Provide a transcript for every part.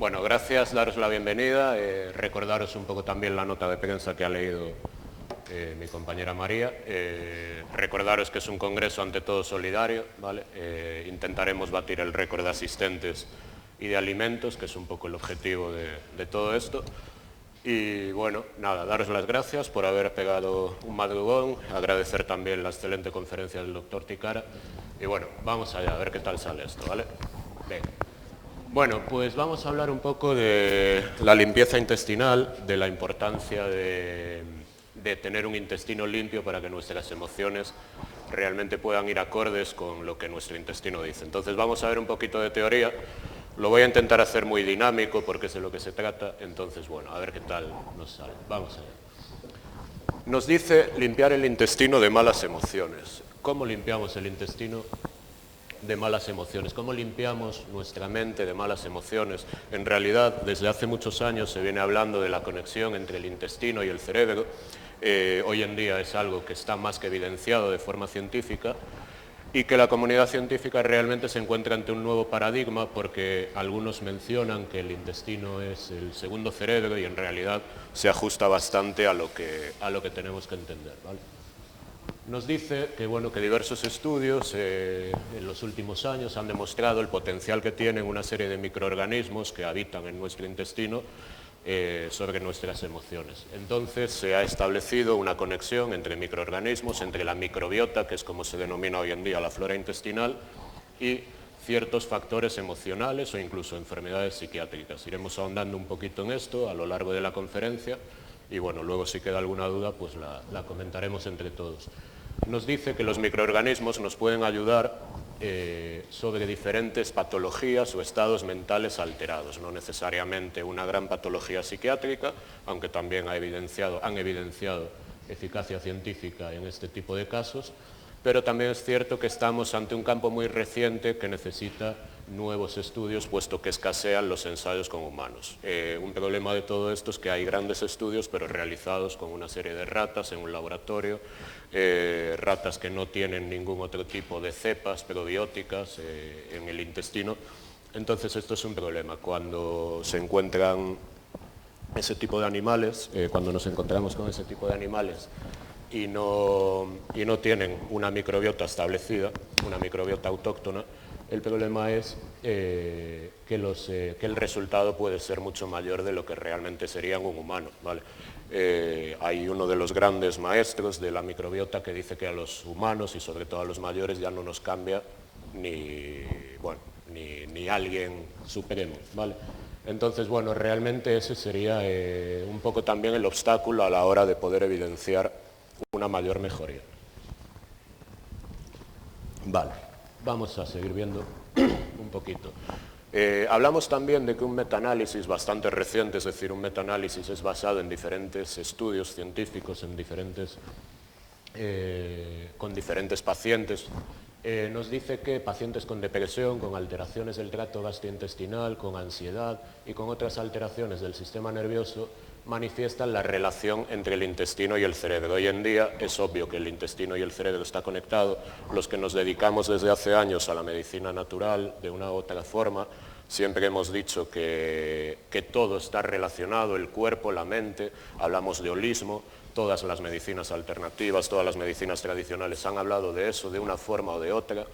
Bueno, gracias, daros la bienvenida, recordaros un poco también la nota de prensa que ha leído mi compañera María, recordaros que es un congreso ante todo solidario, ¿vale? Intentaremos batir el récord de asistentes y de alimentos, que es un poco el objetivo de todo esto. Y bueno, nada, daros las gracias por haber pegado un madrugón, agradecer también la excelente conferencia del doctor Ticara. Y bueno, vamos allá, a ver qué tal sale esto, ¿vale? Venga. Bueno, pues vamos a hablar un poco de la limpieza intestinal, de la importancia de tener un intestino limpio para que nuestras emociones realmente puedan ir acordes con lo que nuestro intestino dice. Entonces vamos a ver un poquito de teoría. Lo voy a intentar hacer muy dinámico porque es de lo que se trata. Entonces, bueno, a ver qué tal nos sale. Vamos allá. Nos dice limpiar el intestino de malas emociones. ¿Cómo limpiamos el intestino de malas emociones? ¿Cómo limpiamos nuestra mente de malas emociones? En realidad, desde hace muchos años se viene hablando de la conexión entre el intestino y el cerebro. Hoy en día es algo que está más que evidenciado de forma científica y que la comunidad científica realmente se encuentra ante un nuevo paradigma porque algunos mencionan que el intestino es el segundo cerebro y en realidad se ajusta bastante a lo que tenemos que entender, ¿vale? Nos dice que, bueno, que diversos estudios en los últimos años han demostrado el potencial que tienen una serie de microorganismos que habitan en nuestro intestino sobre nuestras emociones. Entonces se ha establecido una conexión entre microorganismos, entre la microbiota, que es como se denomina hoy en día la flora intestinal, y ciertos factores emocionales o incluso enfermedades psiquiátricas. Iremos ahondando un poquito en esto a lo largo de la conferencia y bueno, luego si queda alguna duda pues la comentaremos entre todos. Nos dice que los microorganismos nos pueden ayudar sobre diferentes patologías o estados mentales alterados, no necesariamente una gran patología psiquiátrica, aunque también han evidenciado eficacia científica en este tipo de casos, pero también es cierto que estamos ante un campo muy reciente que necesita nuevos estudios, puesto que escasean los ensayos con humanos. Un problema de todo esto es que hay grandes estudios, pero realizados con una serie de ratas en un laboratorio, ratas que no tienen ningún otro tipo de cepas probióticas en el intestino. Entonces esto es un problema. Cuando se encuentran ese tipo de animales, cuando nos encontramos con ese tipo de animales y no tienen una microbiota establecida, una microbiota autóctona, el problema es que el resultado puede ser mucho mayor de lo que realmente sería en un humano, ¿vale? Hay uno de los grandes maestros de la microbiota que dice que a los humanos y sobre todo a los mayores ya no nos cambia ni alguien supremo, ¿vale? Entonces, bueno, realmente ese sería un poco también el obstáculo a la hora de poder evidenciar una mayor mejoría. Vale, vamos a seguir viendo un poquito. Hablamos también de que un metaanálisis bastante reciente, es decir, un metaanálisis es basado en diferentes estudios científicos, con diferentes pacientes. Nos dice que pacientes con depresión, con alteraciones del tracto gastrointestinal, con ansiedad y con otras alteraciones del sistema nervioso manifiestan la relación entre el intestino y el cerebro. Hoy en día es obvio que el intestino y el cerebro está conectado. Los que nos dedicamos desde hace años a la medicina natural, de una u otra forma, siempre hemos dicho que todo está relacionado, el cuerpo, la mente, hablamos de holismo. Todas las medicinas alternativas, todas las medicinas tradicionales han hablado de eso de una forma o de otra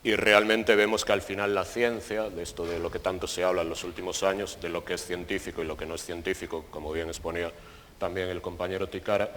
y realmente vemos que al final la ciencia, de esto de lo que tanto se habla en los últimos años, de lo que es científico y lo que no es científico, como bien exponía también el compañero Ticara,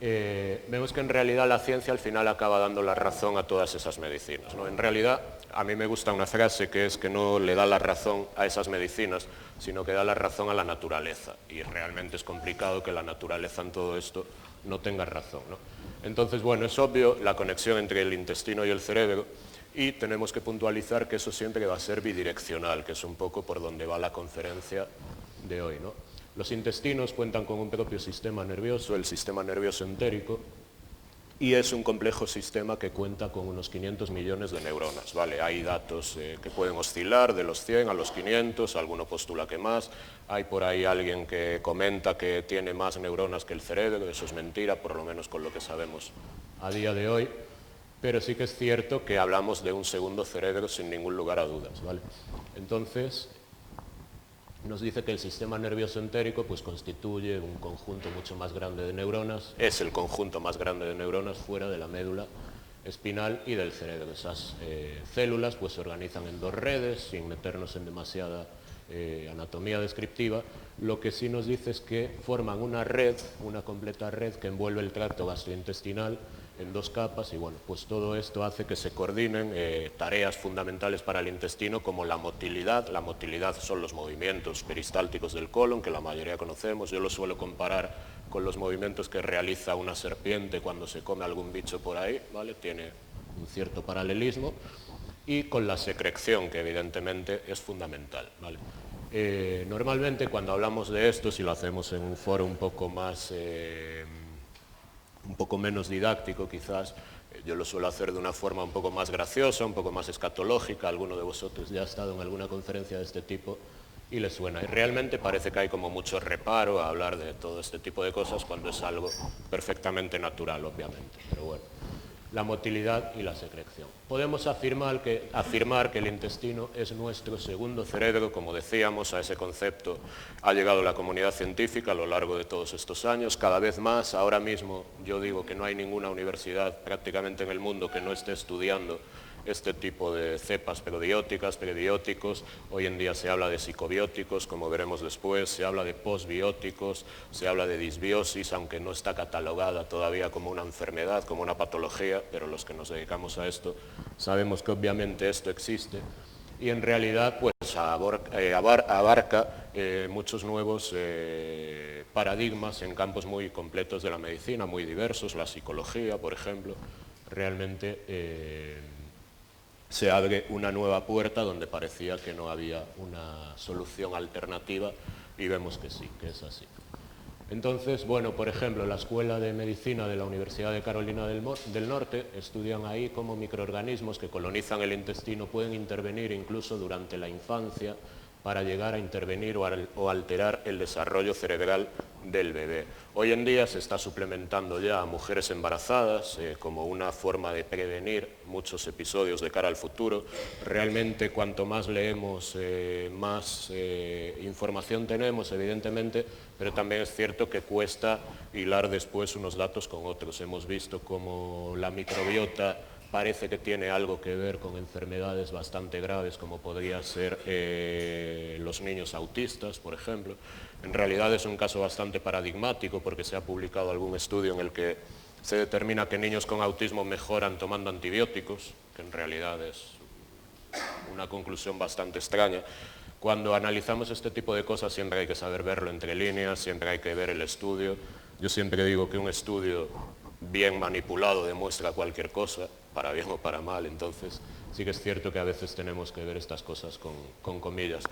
vemos que en realidad la ciencia al final acaba dando la razón a todas esas medicinas, ¿no? En realidad, a mí me gusta una frase que es que no le da la razón a esas medicinas, sino que da la razón a la naturaleza. Y realmente es complicado que la naturaleza en todo esto no tenga razón, ¿no? Entonces, bueno, es obvio la conexión entre el intestino y el cerebro y tenemos que puntualizar que eso siempre va a ser bidireccional, que es un poco por donde va la conferencia de hoy, ¿no? Los intestinos cuentan con un propio sistema nervioso, el sistema nervioso entérico, y es un complejo sistema que cuenta con unos 500 millones de neuronas, ¿vale? Hay datos que pueden oscilar de los 100 a los 500, alguno postula que más, hay por ahí alguien que comenta que tiene más neuronas que el cerebro, eso es mentira, por lo menos con lo que sabemos a día de hoy, pero sí que es cierto que hablamos de un segundo cerebro sin ningún lugar a dudas, ¿vale? Entonces, nos dice que el sistema nervioso entérico pues, constituye un conjunto mucho más grande de neuronas, es el conjunto más grande de neuronas fuera de la médula espinal y del cerebro. Esas células pues, se organizan en dos redes, sin meternos en demasiada anatomía descriptiva. Lo que sí nos dice es que forman una red, una completa red que envuelve el tracto gastrointestinal en dos capas y bueno, pues todo esto hace que se coordinen tareas fundamentales para el intestino como la motilidad. La motilidad son los movimientos peristálticos del colon, que la mayoría conocemos. Yo lo suelo comparar con los movimientos que realiza una serpiente cuando se come algún bicho por ahí, ¿vale? Tiene un cierto paralelismo. Y con la secreción, que evidentemente es fundamental, ¿vale? Normalmente cuando hablamos de esto, si lo hacemos en un foro un poco más, un poco menos didáctico quizás, yo lo suelo hacer de una forma un poco más graciosa, un poco más escatológica. Alguno de vosotros ya ha estado en alguna conferencia de este tipo y le suena. Y realmente parece que hay como mucho reparo a hablar de todo este tipo de cosas cuando es algo perfectamente natural, obviamente. Pero bueno, la motilidad y la secreción. Podemos afirmar que el intestino es nuestro segundo cerebro. Como decíamos, a ese concepto ha llegado la comunidad científica a lo largo de todos estos años, cada vez más. Ahora mismo yo digo que no hay ninguna universidad prácticamente en el mundo que no esté estudiando este tipo de cepas probióticas, prebióticos. Hoy en día se habla de psicobióticos, como veremos después, se habla de postbióticos, se habla de disbiosis, aunque no está catalogada todavía como una enfermedad, como una patología, pero los que nos dedicamos a esto sabemos que obviamente esto existe y en realidad pues abarca muchos nuevos paradigmas en campos muy completos de la medicina, muy diversos. La psicología, por ejemplo, realmente se abre una nueva puerta donde parecía que no había una solución alternativa y vemos que sí, que es así. Entonces, bueno, por ejemplo, la Escuela de Medicina de la Universidad de Carolina del Norte estudian ahí cómo microorganismos que colonizan el intestino pueden intervenir incluso durante la infancia para llegar a intervenir o alterar el desarrollo cerebral del bebé. Hoy en día se está suplementando ya a mujeres embarazadas como una forma de prevenir muchos episodios de cara al futuro. Realmente cuanto más leemos, más información tenemos, evidentemente, pero también es cierto que cuesta hilar después unos datos con otros. Hemos visto cómo la microbiota parece que tiene algo que ver con enfermedades bastante graves como podría ser los niños autistas, por ejemplo. En realidad es un caso bastante paradigmático porque se ha publicado algún estudio en el que se determina que niños con autismo mejoran tomando antibióticos, que en realidad es una conclusión bastante extraña. Cuando analizamos este tipo de cosas siempre hay que saber verlo entre líneas, siempre hay que ver el estudio. Yo siempre digo que un estudio bien manipulado demuestra cualquier cosa, para bien o para mal, entonces sí que es cierto que a veces tenemos que ver estas cosas con comillas.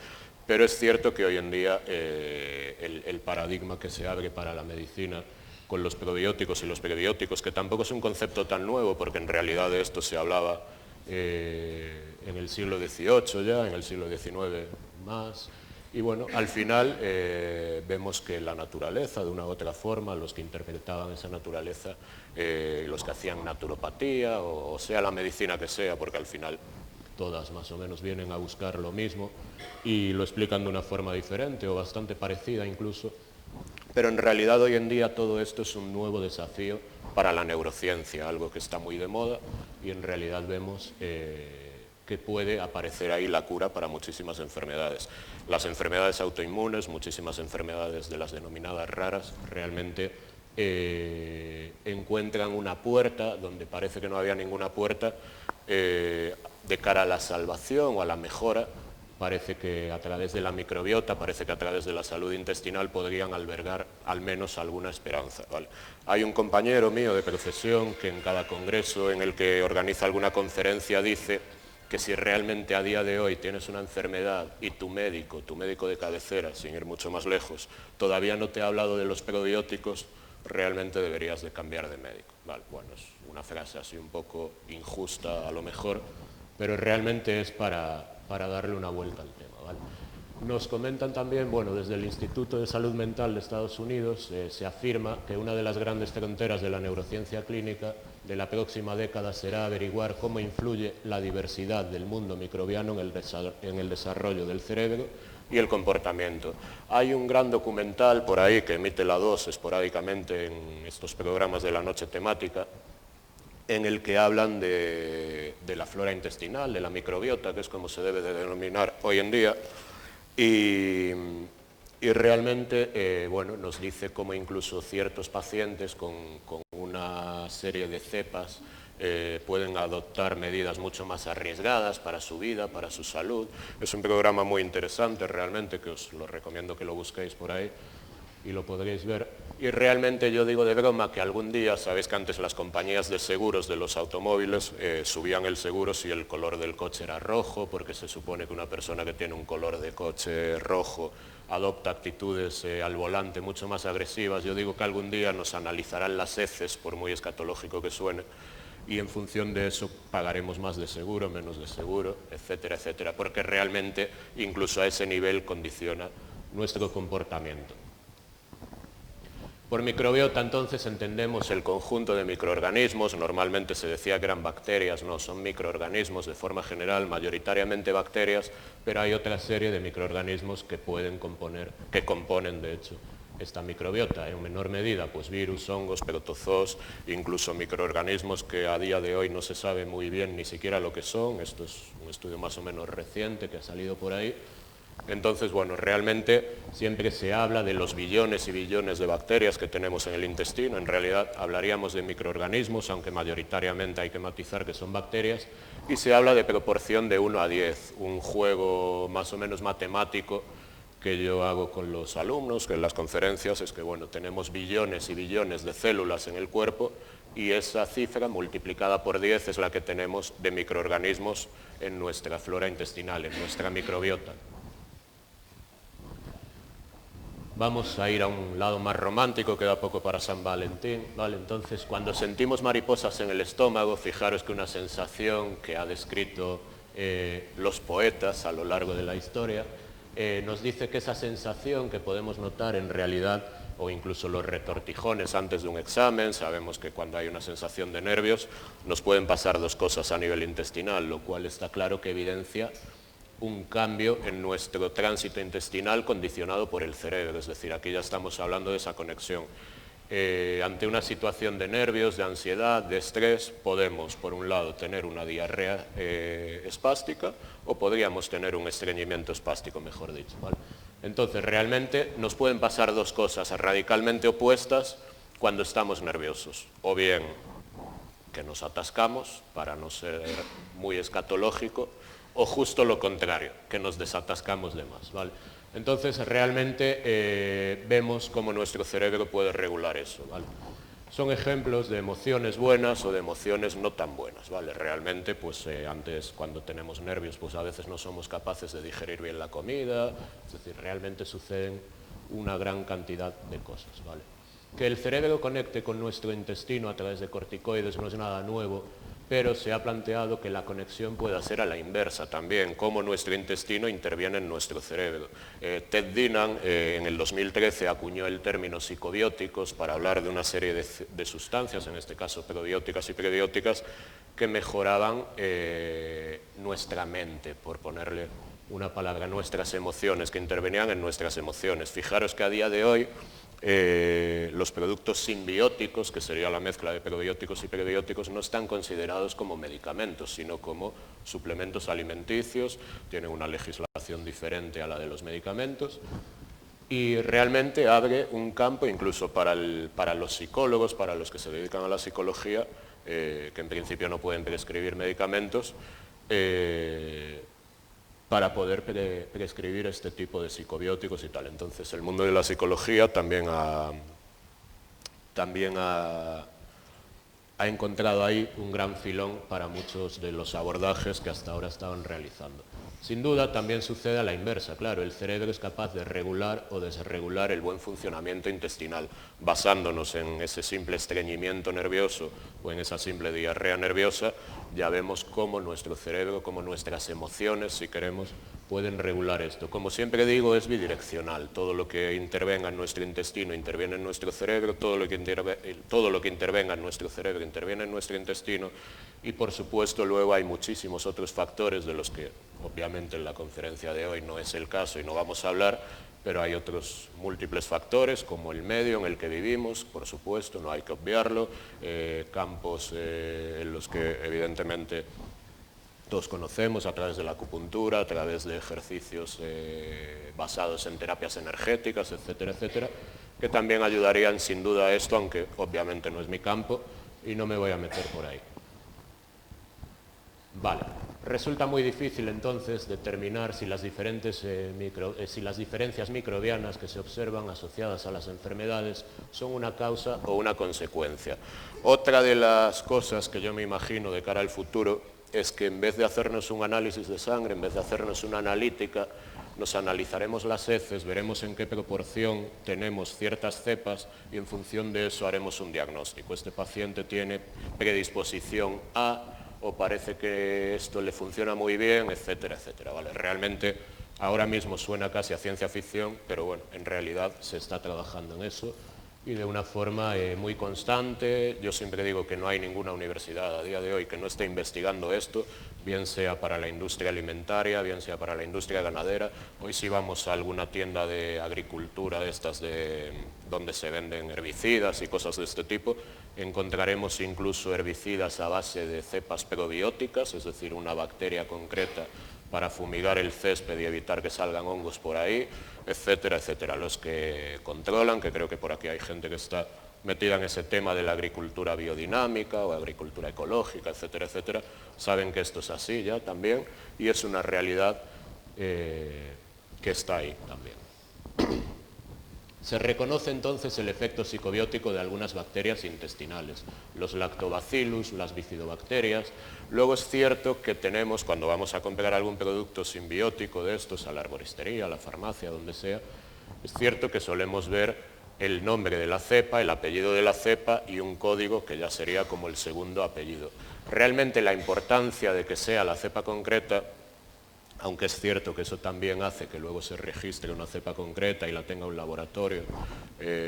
Pero es cierto que hoy en día el paradigma que se abre para la medicina con los probióticos y los prebióticos, que tampoco es un concepto tan nuevo, porque en realidad de esto se hablaba en el siglo XVIII ya, en el siglo XIX más. Y bueno, al final vemos que la naturaleza, de una u otra forma, los que interpretaban esa naturaleza, los que hacían naturopatía, o sea la medicina que sea, porque al final todas más o menos vienen a buscar lo mismo y lo explican de una forma diferente o bastante parecida incluso. Pero en realidad hoy en día todo esto es un nuevo desafío para la neurociencia, algo que está muy de moda y en realidad vemos que puede aparecer ahí la cura para muchísimas enfermedades. Las enfermedades autoinmunes, muchísimas enfermedades de las denominadas raras, realmente encuentran una puerta donde parece que no había ninguna puerta de cara a la salvación o a la mejora. Parece que a través de la microbiota, parece que a través de la salud intestinal podrían albergar al menos alguna esperanza, ¿vale? Hay un compañero mío de profesión que en cada congreso en el que organiza alguna conferencia dice que si realmente a día de hoy tienes una enfermedad y tu médico de cabecera, sin ir mucho más lejos, todavía no te ha hablado de los probióticos, realmente deberías de cambiar de médico, ¿vale? Bueno, es una frase así un poco injusta a lo mejor, pero realmente es para darle una vuelta al tema, ¿vale? Nos comentan también, bueno, desde el Instituto de Salud Mental de Estados Unidos se afirma que una de las grandes fronteras de la neurociencia clínica de la próxima década será averiguar cómo influye la diversidad del mundo microbiano en el desarrollo del cerebro. y el comportamiento. Hay un gran documental por ahí que emite la 2 esporádicamente en estos programas de la noche temática, en el que hablan de la flora intestinal, de la microbiota, que es como se debe de denominar hoy en día, y realmente bueno, nos dice cómo incluso ciertos pacientes con una serie de cepas pueden adoptar medidas mucho más arriesgadas para su vida, para su salud. Es un programa muy interesante realmente, que os lo recomiendo que lo busquéis por ahí y lo podréis ver. Y realmente yo digo de broma que algún día, sabéis que antes las compañías de seguros de los automóviles subían el seguro si el color del coche era rojo, porque se supone que una persona que tiene un color de coche rojo adopta actitudes al volante mucho más agresivas. Yo digo que algún día nos analizarán las heces, por muy escatológico que suene, y en función de eso pagaremos más de seguro, menos de seguro, etcétera, etcétera, porque realmente incluso a ese nivel condiciona nuestro comportamiento. Por microbiota entonces entendemos el conjunto de microorganismos, normalmente se decía que eran bacterias, no, son microorganismos de forma general, mayoritariamente bacterias, pero hay otra serie de microorganismos que componen de hecho esta microbiota, en menor medida pues virus, hongos, protozoos, incluso microorganismos que a día de hoy no se sabe muy bien ni siquiera lo que son. Esto es un estudio más o menos reciente que ha salido por ahí. Entonces, bueno, realmente siempre se habla de los billones y billones de bacterias que tenemos en el intestino. En realidad hablaríamos de microorganismos, aunque mayoritariamente hay que matizar que son bacterias, y se habla de proporción de 1 a 10, un juego más o menos matemático que yo hago con los alumnos, que en las conferencias es que, bueno, tenemos billones y billones de células en el cuerpo y esa cifra multiplicada por 10 es la que tenemos de microorganismos en nuestra flora intestinal, en nuestra microbiota. Vamos a ir a un lado más romántico, queda poco para San Valentín, ¿vale? Entonces, cuando sentimos mariposas en el estómago, fijaros que una sensación que ha descrito los poetas a lo largo de la historia, nos dice que esa sensación que podemos notar en realidad, o incluso los retortijones antes de un examen, sabemos que cuando hay una sensación de nervios nos pueden pasar dos cosas a nivel intestinal, lo cual está claro que evidencia un cambio en nuestro tránsito intestinal condicionado por el cerebro, es decir, aquí ya estamos hablando de esa conexión. Ante una situación de nervios, de ansiedad, de estrés, podemos, por un lado, tener una diarrea espástica o podríamos tener un estreñimiento espástico, mejor dicho, ¿vale? Entonces, realmente nos pueden pasar dos cosas radicalmente opuestas cuando estamos nerviosos, o bien que nos atascamos, para no ser muy escatológico, o justo lo contrario, que nos desatascamos de más, ¿vale? Entonces, realmente vemos cómo nuestro cerebro puede regular eso, ¿vale? Son ejemplos de emociones buenas o de emociones no tan buenas, ¿vale? Realmente, pues antes, cuando tenemos nervios, pues a veces no somos capaces de digerir bien la comida, es decir, realmente suceden una gran cantidad de cosas, ¿vale? Que el cerebro conecte con nuestro intestino a través de corticoides no es nada nuevo, pero se ha planteado que la conexión pueda ser a la inversa también, cómo nuestro intestino interviene en nuestro cerebro. Ted Dinnan en el 2013 acuñó el término psicobióticos para hablar de una serie de sustancias, en este caso probióticas y prebióticas, que mejoraban nuestra mente, por ponerle una palabra, nuestras emociones, que intervenían en nuestras emociones. Fijaros que a día de hoy los productos simbióticos, que sería la mezcla de probióticos y prebióticos, no están considerados como medicamentos, sino como suplementos alimenticios, tienen una legislación diferente a la de los medicamentos, y realmente abre un campo incluso para los psicólogos, para los que se dedican a la psicología, que en principio no pueden prescribir medicamentos, para poder prescribir este tipo de psicobióticos y tal. Entonces, el mundo de la psicología también ha encontrado ahí un gran filón para muchos de los abordajes que hasta ahora estaban realizando. Sin duda, también sucede a la inversa, claro, el cerebro es capaz de regular o desregular el buen funcionamiento intestinal, basándonos en ese simple estreñimiento nervioso o en esa simple diarrea nerviosa, ya vemos cómo nuestro cerebro, cómo nuestras emociones, si queremos, pueden regular esto. Como siempre digo, es bidireccional. Todo lo que intervenga en nuestro intestino interviene en nuestro cerebro, todo lo que intervenga en nuestro cerebro interviene en nuestro intestino, y por supuesto luego hay muchísimos otros factores de los que obviamente en la conferencia de hoy no es el caso y no vamos a hablar, pero hay otros múltiples factores, como el medio en el que vivimos, por supuesto, no hay que obviarlo, campos en los que evidentemente todos conocemos a través de la acupuntura, a través de ejercicios basados en terapias energéticas, etcétera, etcétera, que también ayudarían sin duda a esto, aunque obviamente no es mi campo y no me voy a meter por ahí. Vale, resulta muy difícil entonces determinar si las diferencias microbianas que se observan asociadas a las enfermedades son una causa o una consecuencia. Otra de las cosas que yo me imagino de cara al futuro es que en vez de hacernos un análisis de sangre, en vez de hacernos una analítica, nos analizaremos las heces, veremos en qué proporción tenemos ciertas cepas y en función de eso haremos un diagnóstico. Este paciente tiene predisposición a, o parece que esto le funciona muy bien, etcétera, etcétera. ¿Vale? Realmente ahora mismo suena casi a ciencia ficción, pero bueno, en realidad se está trabajando en eso y de una forma muy constante. Yo siempre digo que no hay ninguna universidad a día de hoy que no esté investigando esto, bien sea para la industria alimentaria, bien sea para la industria ganadera. Hoy si vamos a alguna tienda de agricultura de estas donde se venden herbicidas y cosas de este tipo, encontraremos incluso herbicidas a base de cepas probióticas, es decir, una bacteria concreta para fumigar el césped y evitar que salgan hongos por ahí, etcétera, etcétera. Los que controlan, que creo que por aquí hay gente que está metida en ese tema de la agricultura biodinámica o agricultura ecológica, etcétera, etcétera, saben que esto es así ya también y es una realidad que está ahí también. Se reconoce entonces el efecto psicobiótico de algunas bacterias intestinales, los lactobacillus, las bifidobacterias. Luego es cierto que tenemos, cuando vamos a comprar algún producto simbiótico de estos, a la arboristería, a la farmacia, donde sea, es cierto que solemos ver el nombre de la cepa, el apellido de la cepa y un código que ya sería como el segundo apellido. Realmente la importancia de que sea la cepa concreta, aunque es cierto que eso también hace que luego se registre una cepa concreta y la tenga un laboratorio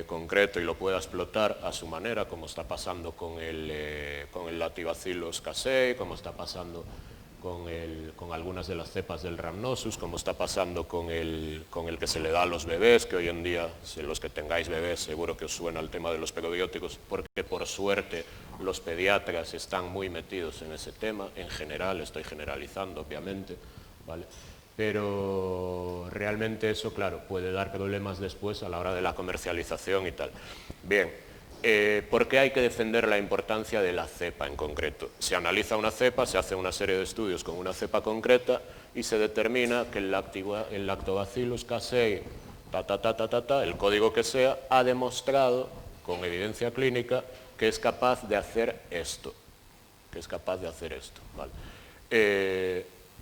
concreto y lo pueda explotar a su manera, como está pasando con el Lactobacillus casei, como está pasando con algunas de las cepas del Rhamnosus, como está pasando con el que se le da a los bebés, que hoy en día, si los que tengáis bebés, seguro que os suena el tema de los probióticos, porque por suerte los pediatras están muy metidos en ese tema, en general, estoy generalizando obviamente, ¿vale? Pero realmente eso, claro, puede dar problemas después a la hora de la comercialización y tal. Bien, ¿por qué hay que defender la importancia de la cepa en concreto? Se analiza una cepa, se hace una serie de estudios con una cepa concreta y se determina que el Lactobacillus casei, el código que sea, ha demostrado con evidencia clínica que es capaz de hacer esto, ¿vale?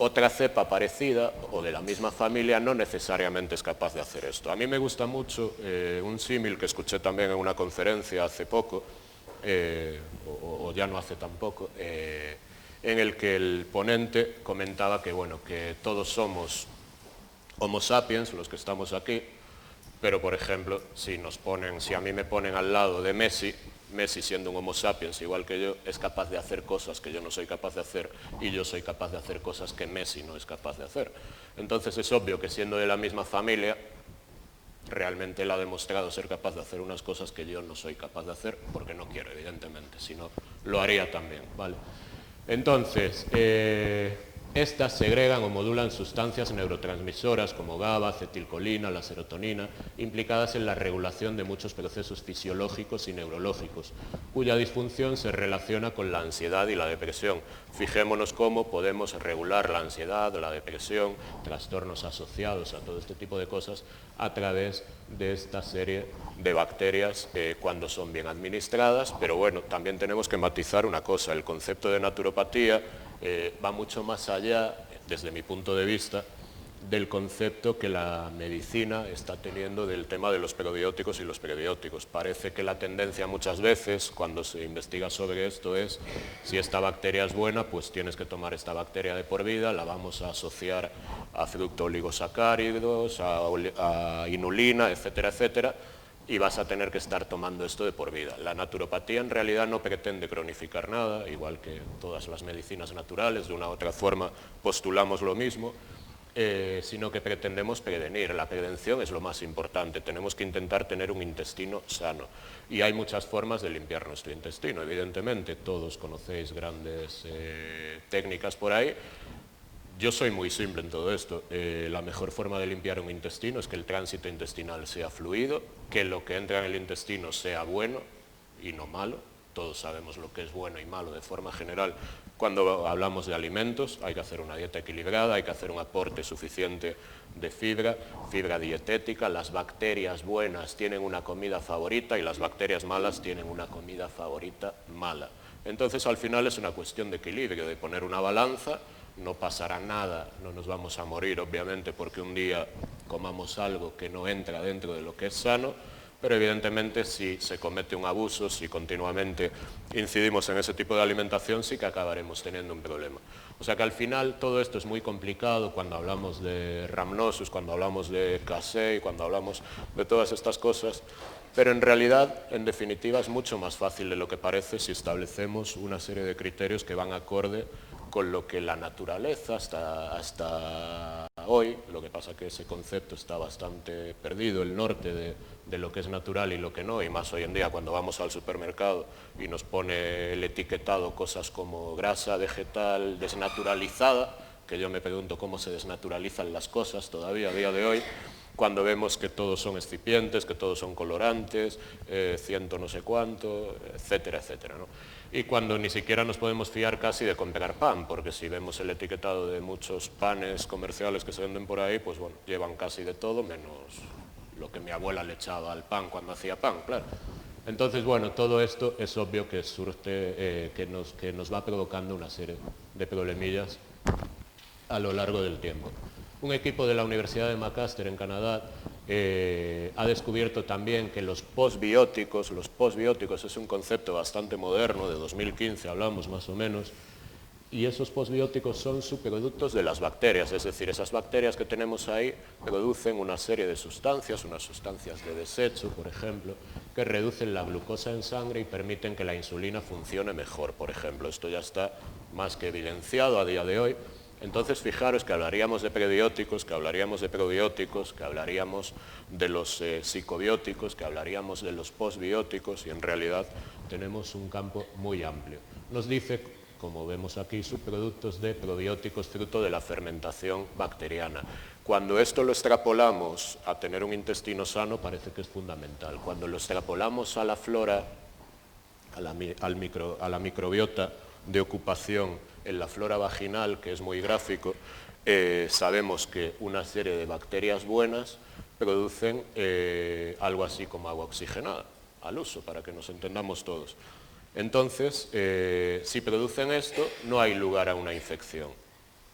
Otra cepa parecida o de la misma familia no necesariamente es capaz de hacer esto. A mí me gusta mucho un símil que escuché también en una conferencia hace poco, o ya no hace tan poco, en el que el ponente comentaba que, bueno, que todos somos Homo sapiens, los que estamos aquí, pero por ejemplo, si a mí me ponen al lado de Messi siendo un Homo sapiens igual que yo, es capaz de hacer cosas que yo no soy capaz de hacer y yo soy capaz de hacer cosas que Messi no es capaz de hacer. Entonces es obvio que siendo de la misma familia, realmente él ha demostrado ser capaz de hacer unas cosas que yo no soy capaz de hacer, porque no quiero, evidentemente, si no, lo haría también, ¿vale? Entonces, estas segregan o modulan sustancias neurotransmisoras como GABA, acetilcolina, la serotonina, implicadas en la regulación de muchos procesos fisiológicos y neurológicos, cuya disfunción se relaciona con la ansiedad y la depresión. Fijémonos cómo podemos regular la ansiedad, la depresión, trastornos asociados a todo este tipo de cosas a través de esta serie de bacterias cuando son bien administradas, pero bueno, también tenemos que matizar una cosa, el concepto de naturopatía va mucho más allá, desde mi punto de vista, del concepto que la medicina está teniendo del tema de los probióticos y los prebióticos. Parece que la tendencia muchas veces, cuando se investiga sobre esto, es si esta bacteria es buena, pues tienes que tomar esta bacteria de por vida, la vamos a asociar a fructooligosacáridos, a inulina, etcétera, etcétera, y vas a tener que estar tomando esto de por vida. La naturopatía en realidad no pretende cronificar nada, igual que todas las medicinas naturales, de una u otra forma postulamos lo mismo, sino que pretendemos prevenir. La prevención es lo más importante, tenemos que intentar tener un intestino sano. Y hay muchas formas de limpiar nuestro intestino, evidentemente, todos conocéis grandes técnicas por ahí. Yo soy muy simple en todo esto. La mejor forma de limpiar un intestino es que el tránsito intestinal sea fluido, que lo que entra en el intestino sea bueno y no malo. Todos sabemos lo que es bueno y malo de forma general. Cuando hablamos de alimentos, hay que hacer una dieta equilibrada, hay que hacer un aporte suficiente de fibra dietética. Las bacterias buenas tienen una comida favorita y las bacterias malas tienen una comida favorita mala. Entonces, al final es una cuestión de equilibrio, de poner una balanza. No pasará nada, no nos vamos a morir, obviamente, porque un día comamos algo que no entra dentro de lo que es sano, pero evidentemente si se comete un abuso, si continuamente incidimos en ese tipo de alimentación, sí que acabaremos teniendo un problema. O sea que al final todo esto es muy complicado cuando hablamos de Rhamnosus, cuando hablamos de Casey, cuando hablamos de todas estas cosas, pero en realidad, en definitiva, es mucho más fácil de lo que parece si establecemos una serie de criterios que van acorde con lo que la naturaleza hasta hoy, lo que pasa que ese concepto está bastante perdido, el norte de lo que es natural y lo que no, y más hoy en día cuando vamos al supermercado y nos pone el etiquetado cosas como grasa vegetal desnaturalizada, que yo me pregunto cómo se desnaturalizan las cosas todavía a día de hoy, cuando vemos que todos son excipientes, que todos son colorantes, ciento no sé cuánto, etcétera, etcétera, ¿no? Y cuando ni siquiera nos podemos fiar casi de comprar pan, porque si vemos el etiquetado de muchos panes comerciales que se venden por ahí, pues bueno, llevan casi de todo, menos lo que mi abuela le echaba al pan cuando hacía pan, claro. Entonces, bueno, todo esto es obvio que surte, que nos va provocando una serie de problemillas a lo largo del tiempo. Un equipo de la Universidad de Macmaster en Canadá ha descubierto también que los postbióticos es un concepto bastante moderno, de 2015 hablamos más o menos, y esos postbióticos son subproductos de las bacterias, es decir, esas bacterias que tenemos ahí producen una serie de sustancias, unas sustancias de desecho, por ejemplo, que reducen la glucosa en sangre y permiten que la insulina funcione mejor, por ejemplo. Esto ya está más que evidenciado a día de hoy. Entonces, fijaros que hablaríamos de prebióticos, que hablaríamos de probióticos, que hablaríamos de los psicobióticos, que hablaríamos de los postbióticos, y en realidad tenemos un campo muy amplio. Nos dice, como vemos aquí, subproductos de probióticos fruto de la fermentación bacteriana. Cuando esto lo extrapolamos a tener un intestino sano, parece que es fundamental. Cuando lo extrapolamos a la flora, a la microbiota de ocupación en la flora vaginal, que es muy gráfico, sabemos que una serie de bacterias buenas producen algo así como agua oxigenada, al uso, para que nos entendamos todos. Entonces, si producen esto, no hay lugar a una infección.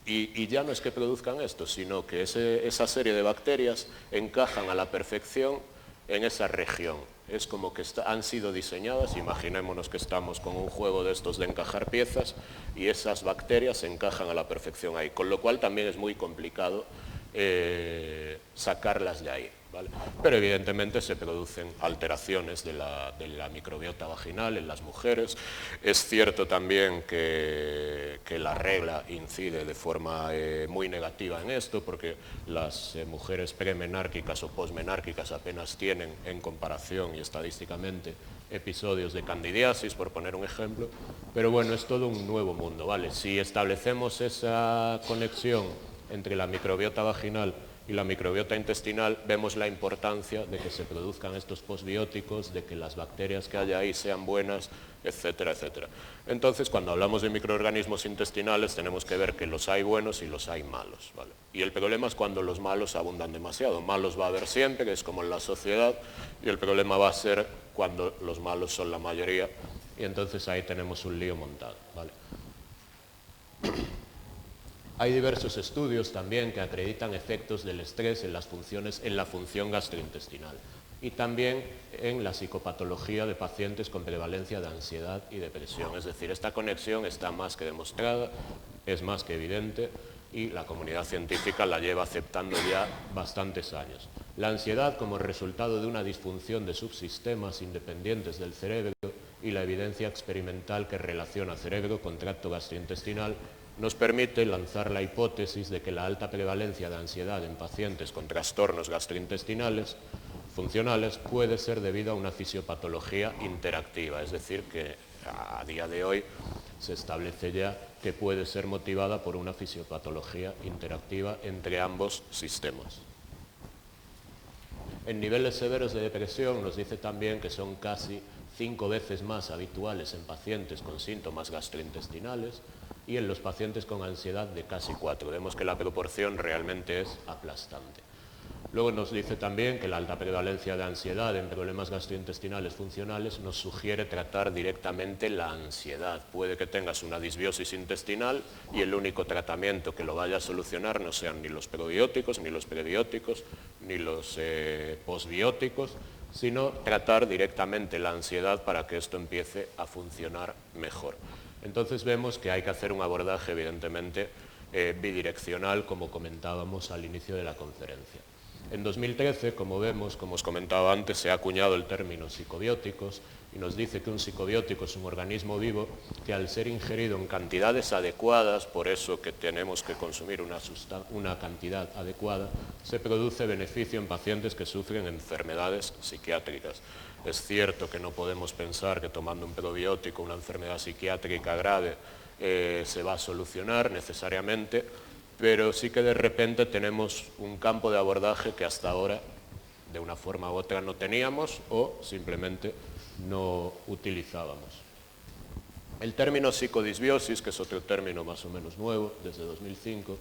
Y ya no es que produzcan esto, sino que esa serie de bacterias encajan a la perfección en esa región. Es como que han sido diseñadas, imaginémonos que estamos con un juego de estos de encajar piezas y esas bacterias encajan a la perfección ahí, con lo cual también es muy complicado sacarlas de ahí, ¿vale? Pero evidentemente se producen alteraciones de la microbiota vaginal en las mujeres. Es cierto también que la regla incide de forma muy negativa en esto, porque las mujeres premenárquicas o posmenárquicas apenas tienen en comparación y estadísticamente episodios de candidiasis, por poner un ejemplo, pero bueno, es todo un nuevo mundo, ¿vale? Si establecemos esa conexión entre la microbiota vaginal y la microbiota intestinal, vemos la importancia de que se produzcan estos postbióticos, de que las bacterias que haya ahí sean buenas, etcétera, etcétera. Entonces, cuando hablamos de microorganismos intestinales, tenemos que ver que los hay buenos y los hay malos, ¿vale? Y el problema es cuando los malos abundan demasiado. Malos va a haber siempre, que es como en la sociedad, y el problema va a ser cuando los malos son la mayoría, y entonces ahí tenemos un lío montado, ¿vale? Hay diversos estudios también que acreditan efectos del estrés en la función gastrointestinal y también en la psicopatología de pacientes con prevalencia de ansiedad y depresión. Es decir, esta conexión está más que demostrada, es más que evidente y la comunidad científica la lleva aceptando ya bastantes años. La ansiedad como resultado de una disfunción de subsistemas independientes del cerebro y la evidencia experimental que relaciona cerebro con tracto gastrointestinal nos permite lanzar la hipótesis de que la alta prevalencia de ansiedad en pacientes con trastornos gastrointestinales funcionales puede ser debido a una fisiopatología interactiva, es decir, que a día de hoy se establece ya que puede ser motivada por una fisiopatología interactiva entre ambos sistemas. En niveles severos de depresión nos dice también que son casi 5 veces más habituales en pacientes con síntomas gastrointestinales y en los pacientes con ansiedad de casi 4. Vemos que la proporción realmente es aplastante. Luego nos dice también que la alta prevalencia de ansiedad en problemas gastrointestinales funcionales nos sugiere tratar directamente la ansiedad. Puede que tengas una disbiosis intestinal y el único tratamiento que lo vaya a solucionar no sean ni los probióticos, ni los prebióticos, ni los posbióticos, sino tratar directamente la ansiedad para que esto empiece a funcionar mejor. Entonces vemos que hay que hacer un abordaje evidentemente bidireccional, como comentábamos al inicio de la conferencia. En 2013, como vemos, como os comentaba antes, se ha acuñado el término psicobióticos y nos dice que un psicobiótico es un organismo vivo que al ser ingerido en cantidades adecuadas, por eso que tenemos que consumir una cantidad adecuada, se produce beneficio en pacientes que sufren enfermedades psiquiátricas. Es cierto que no podemos pensar que tomando un probiótico una enfermedad psiquiátrica grave se va a solucionar necesariamente, pero sí que de repente tenemos un campo de abordaje que hasta ahora de una forma u otra no teníamos o simplemente no utilizábamos. El término psicodisbiosis, que es otro término más o menos nuevo, desde 2005,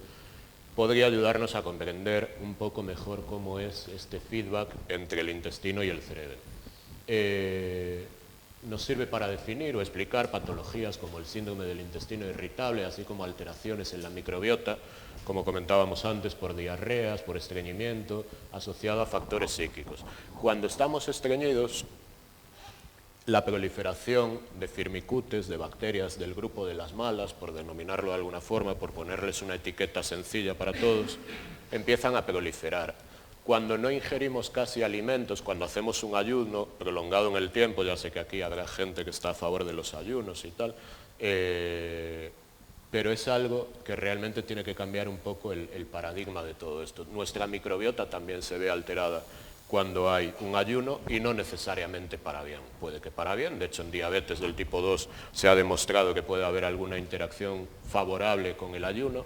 podría ayudarnos a comprender un poco mejor cómo es este feedback entre el intestino y el cerebro. Nos sirve para definir o explicar patologías como el síndrome del intestino irritable, así como alteraciones en la microbiota, como comentábamos antes, por diarreas, por estreñimiento, asociado a factores psíquicos. Cuando estamos estreñidos, la proliferación de firmicutes, de bacterias del grupo de las malas, por denominarlo de alguna forma, por ponerles una etiqueta sencilla para todos, empiezan a proliferar. Cuando no ingerimos casi alimentos, cuando hacemos un ayuno prolongado en el tiempo, ya sé que aquí habrá gente que está a favor de los ayunos y tal, pero es algo que realmente tiene que cambiar un poco el paradigma de todo esto. Nuestra microbiota también se ve alterada cuando hay un ayuno y no necesariamente para bien. Puede que para bien, de hecho en diabetes del tipo 2 se ha demostrado que puede haber alguna interacción favorable con el ayuno,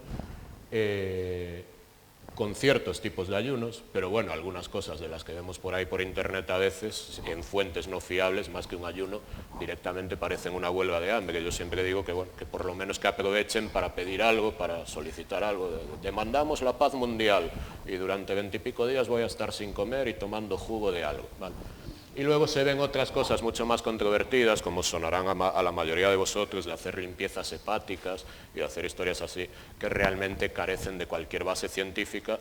con ciertos tipos de ayunos, pero bueno, algunas cosas de las que vemos por ahí por internet a veces, en fuentes no fiables, más que un ayuno, directamente parecen una huelga de hambre. Yo siempre digo que, bueno, que por lo menos que aprovechen para pedir algo, para solicitar algo. Demandamos la paz mundial y durante 20 y pico días voy a estar sin comer y tomando jugo de algo, ¿vale? Y luego se ven otras cosas mucho más controvertidas, como sonarán a la mayoría de vosotros, de hacer limpiezas hepáticas y de hacer historias así, que realmente carecen de cualquier base científica.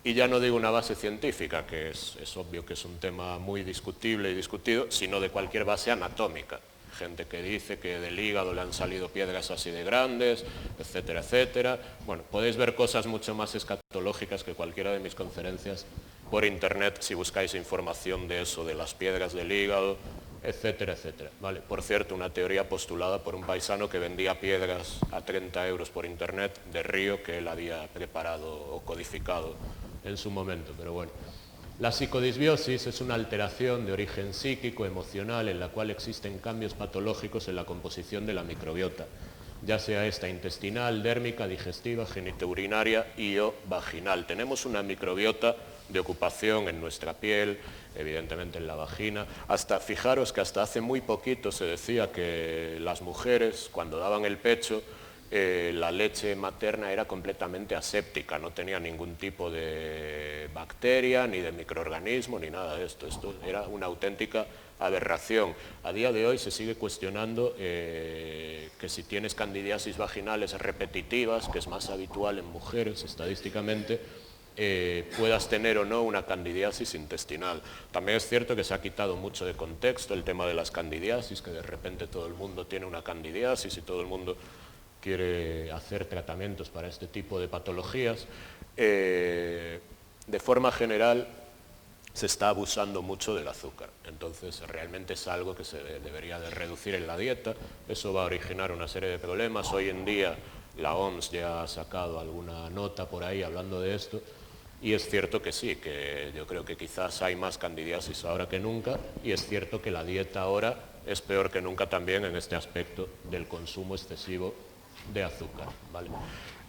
Y ya no digo una base científica, que es obvio que es un tema muy discutible y discutido, sino de cualquier base anatómica. Gente que dice que del hígado le han salido piedras así de grandes, etcétera, etcétera. Bueno, podéis ver cosas mucho más escatológicas que cualquiera de mis conferencias por internet si buscáis información de eso, de las piedras del hígado, etcétera, etcétera. Vale. Por cierto, una teoría postulada por un paisano que vendía piedras a 30 euros por internet de río que él había preparado o codificado en su momento, pero bueno. La psicodisbiosis es una alteración de origen psíquico, emocional, en la cual existen cambios patológicos en la composición de la microbiota, ya sea esta intestinal, dérmica, digestiva, genitourinaria y o vaginal. Tenemos una microbiota de ocupación en nuestra piel, evidentemente en la vagina. Fijaros que hasta hace muy poquito se decía que las mujeres, cuando daban el pecho, la leche materna era completamente aséptica, no tenía ningún tipo de bacteria, ni de microorganismo, ni nada de esto. Esto era una auténtica aberración. A día de hoy se sigue cuestionando que si tienes candidiasis vaginales repetitivas, que es más habitual en mujeres estadísticamente, puedas tener o no una candidiasis intestinal. También es cierto que se ha quitado mucho de contexto el tema de las candidiasis, que de repente todo el mundo tiene una candidiasis y todo el mundo quiere hacer tratamientos para este tipo de patologías. De forma general, se está abusando mucho del azúcar, entonces realmente es algo que se debería de reducir en la dieta. Eso va a originar una serie de problemas. Hoy en día la OMS ya ha sacado alguna nota por ahí hablando de esto, y es cierto que sí, que yo creo que quizás hay más candidiasis ahora que nunca, y es cierto que la dieta ahora es peor que nunca también en este aspecto del consumo excesivo de azúcar, ¿vale?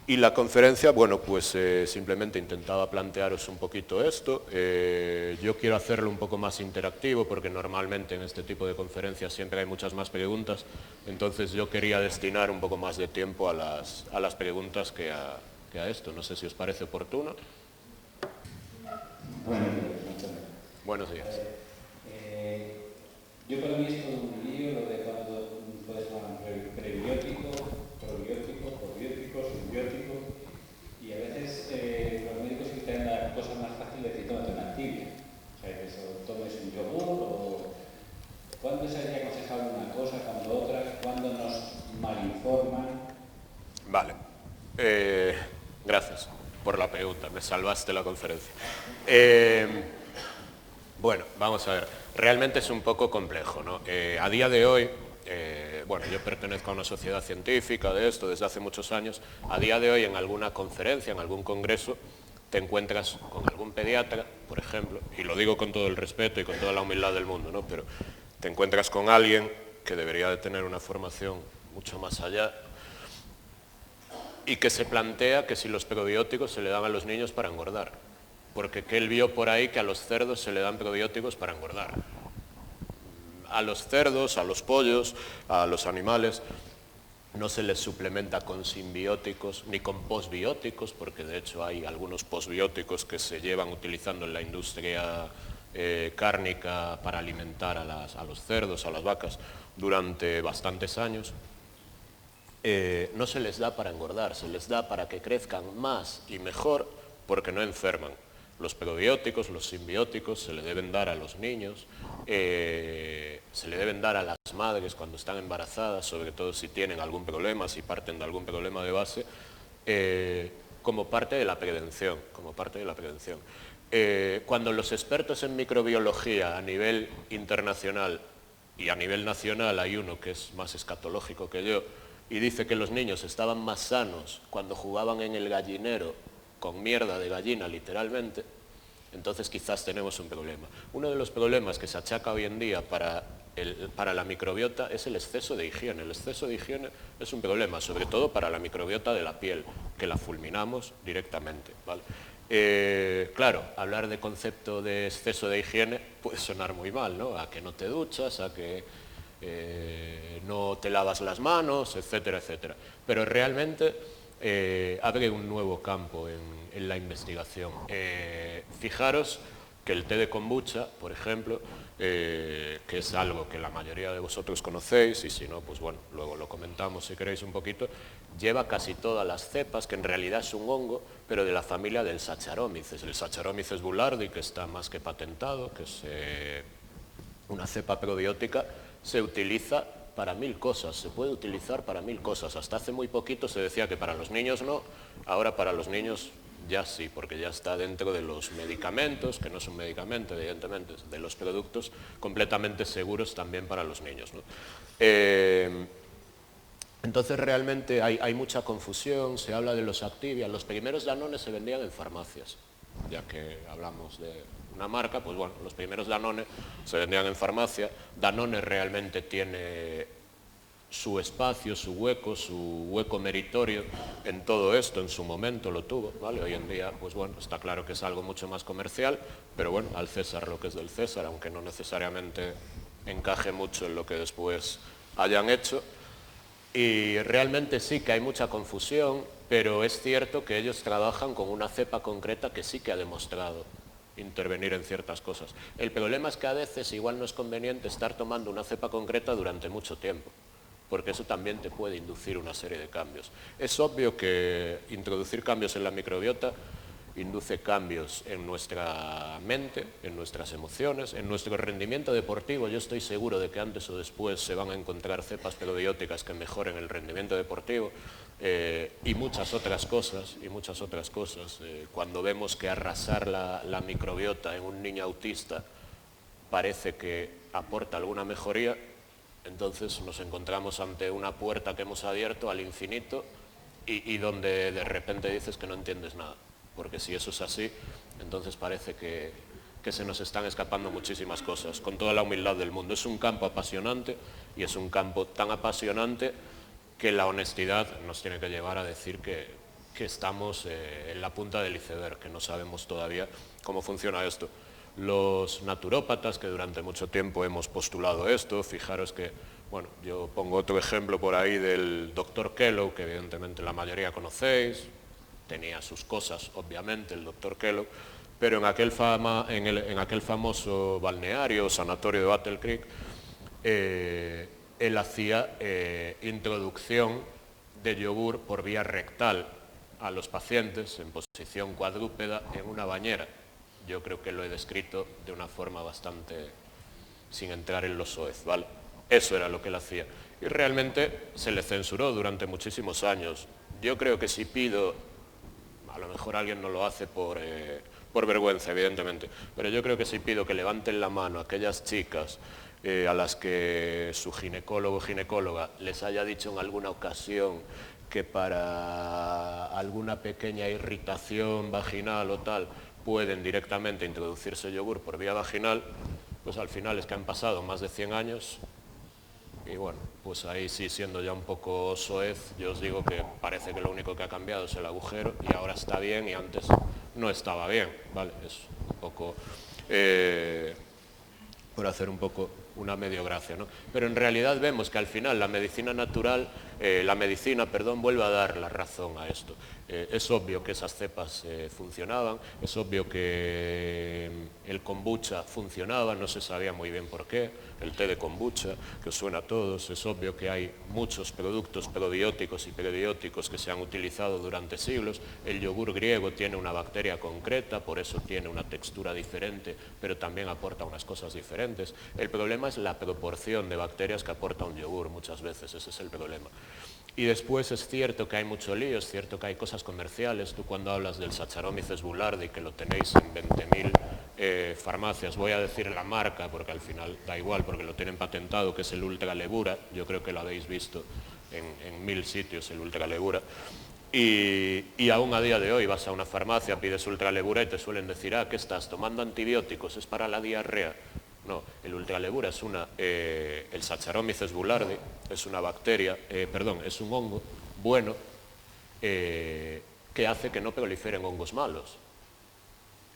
Y la conferencia, bueno, pues simplemente intentaba plantearos un poquito esto. Yo quiero hacerlo un poco más interactivo porque normalmente en este tipo de conferencias siempre hay muchas más preguntas, entonces yo quería destinar un poco más de tiempo a las preguntas que a esto. No sé si os parece oportuno. Buenos días. Yo para mí es todo un lío lo de cuando puedes llamar prebiótico, probiótico, probiótico, simbiótico, y a veces los médicos quieren la cosa más fácil de decir tómate una tibia, o sea, que eso tomes un yogur, o cuándo sería aconsejable una cosa, cuándo otra, cuándo nos malinforman. Vale, gracias por la pregunta, me salvaste la conferencia. Bueno, vamos a ver, realmente es un poco complejo, ¿no? A día de hoy, bueno, yo pertenezco a una sociedad científica de esto desde hace muchos años. A día de hoy en alguna conferencia, en algún congreso, te encuentras con algún pediatra, por ejemplo, y lo digo con todo el respeto y con toda la humildad del mundo, ¿no? Pero te encuentras con alguien que debería de tener una formación mucho más allá y que se plantea que si los probióticos se le dan a los niños para engordar, porque que él vio por ahí que a los cerdos se le dan probióticos para engordar. A los cerdos, a los pollos, a los animales no se les suplementa con simbióticos ni con posbióticos, porque de hecho hay algunos posbióticos que se llevan utilizando en la industria cárnica para alimentar a los cerdos, a las vacas, durante bastantes años. No se les da para engordar, se les da para que crezcan más y mejor, porque no enferman. Los probióticos, los simbióticos se le deben dar a los niños, se le deben dar a las madres cuando están embarazadas, sobre todo si tienen algún problema, si parten de algún problema de base, como parte de la prevención, cuando los expertos en microbiología a nivel internacional y a nivel nacional, hay uno que es más escatológico que yo, y dice que los niños estaban más sanos cuando jugaban en el gallinero con mierda de gallina, literalmente, entonces quizás tenemos un problema. Uno de los problemas que se achaca hoy en día para la microbiota es el exceso de higiene. El exceso de higiene es un problema, sobre todo para la microbiota de la piel, que la fulminamos directamente, ¿vale? Claro, hablar de concepto de exceso de higiene puede sonar muy mal, ¿no? A que no te duchas, a que no te lavas las manos, etcétera, etcétera. Pero realmente abre un nuevo campo en la investigación. Fijaros que el té de kombucha, por ejemplo, que es algo que la mayoría de vosotros conocéis, y si no, pues bueno, luego lo comentamos si queréis un poquito, lleva casi todas las cepas, que en realidad es un hongo, pero de la familia del Saccharomyces. El Saccharomyces boulardii, que está más que patentado, que es una cepa probiótica, se utiliza para 1000 cosas, se puede utilizar para 1000 cosas. Hasta hace muy poquito se decía que para los niños no, ahora para los niños ya sí, porque ya está dentro de los medicamentos, que no es un medicamento, evidentemente, de los productos completamente seguros también para los niños, ¿no? Entonces realmente hay mucha confusión, se habla de los Activia. Los primeros Danone se vendían en farmacias, ya que hablamos de una marca, pues bueno, los primeros Danone se vendían en farmacia. Danone realmente tiene su espacio, su hueco meritorio en todo esto, en su momento lo tuvo, ¿vale? Hoy en día, pues bueno, está claro que es algo mucho más comercial, pero bueno, al César lo que es del César, aunque no necesariamente encaje mucho en lo que después hayan hecho. Y realmente sí que hay mucha confusión, pero es cierto que ellos trabajan con una cepa concreta que sí que ha demostrado intervenir en ciertas cosas. El problema es que a veces igual no es conveniente estar tomando una cepa concreta durante mucho tiempo, porque eso también te puede inducir una serie de cambios. Es obvio que introducir cambios en la microbiota induce cambios en nuestra mente, en nuestras emociones, en nuestro rendimiento deportivo. Yo estoy seguro de que antes o después se van a encontrar cepas probióticas que mejoren el rendimiento deportivo y muchas otras cosas. Cuando vemos que arrasar la microbiota en un niño autista parece que aporta alguna mejoría, entonces nos encontramos ante una puerta que hemos abierto al infinito y donde de repente dices que no entiendes nada. Porque si eso es así, entonces parece que se nos están escapando muchísimas cosas, con toda la humildad del mundo. Es un campo apasionante y es un campo tan apasionante que la honestidad nos tiene que llevar a decir que estamos en la punta del iceberg, que no sabemos todavía cómo funciona esto. Los naturópatas, que durante mucho tiempo hemos postulado esto, fijaros que, bueno, yo pongo otro ejemplo por ahí del Dr. Kellogg, que evidentemente la mayoría conocéis. Tenía sus cosas, obviamente, el Dr. Kellogg, pero en aquel famoso balneario, sanatorio de Battle Creek, él hacía introducción de yogur por vía rectal a los pacientes en posición cuadrúpeda en una bañera. Yo creo que lo he descrito de una forma bastante sin entrar en lo soez, ¿vale? Eso era lo que él hacía. Y realmente se le censuró durante muchísimos años. Yo creo que si pido, a lo mejor alguien no lo hace por vergüenza, evidentemente, pero yo creo que si pido que levanten la mano a aquellas chicas a las que su ginecólogo o ginecóloga les haya dicho en alguna ocasión que para alguna pequeña irritación vaginal o tal pueden directamente introducirse yogur por vía vaginal, pues al final es que han pasado más de 100 años y bueno, pues ahí sí, siendo ya un poco soez, yo os digo que parece que lo único que ha cambiado es el agujero y ahora está bien y antes no estaba bien, ¿vale? Es un poco, por hacer un poco una medio gracia, ¿no? Pero en realidad vemos que al final la medicina natural, vuelve a dar la razón a esto. Es obvio que esas cepas funcionaban, es obvio que el kombucha funcionaba, no se sabía muy bien por qué, el té de kombucha, que os suena a todos, es obvio que hay muchos productos probióticos y prebióticos que se han utilizado durante siglos, el yogur griego tiene una bacteria concreta, por eso tiene una textura diferente, pero también aporta unas cosas diferentes. El problema es la proporción de bacterias que aporta un yogur muchas veces, ese es el problema. Y después es cierto que hay mucho lío, es cierto que hay cosas comerciales. Tú cuando hablas del Saccharomyces boulardii, que lo tenéis en 20.000 farmacias, voy a decir la marca porque al final da igual, porque lo tienen patentado, que es el Ultra Levura. Yo creo que lo habéis visto en 1000 sitios, el Ultra Levura. Y aún a día de hoy vas a una farmacia, pides Ultra Levura y te suelen decir, ¿qué estás tomando antibióticos? ¿Es para la diarrea? No, el ultralevura es el Saccharomyces boulardii, es una bacteria, es un hongo bueno que hace que no proliferen hongos malos.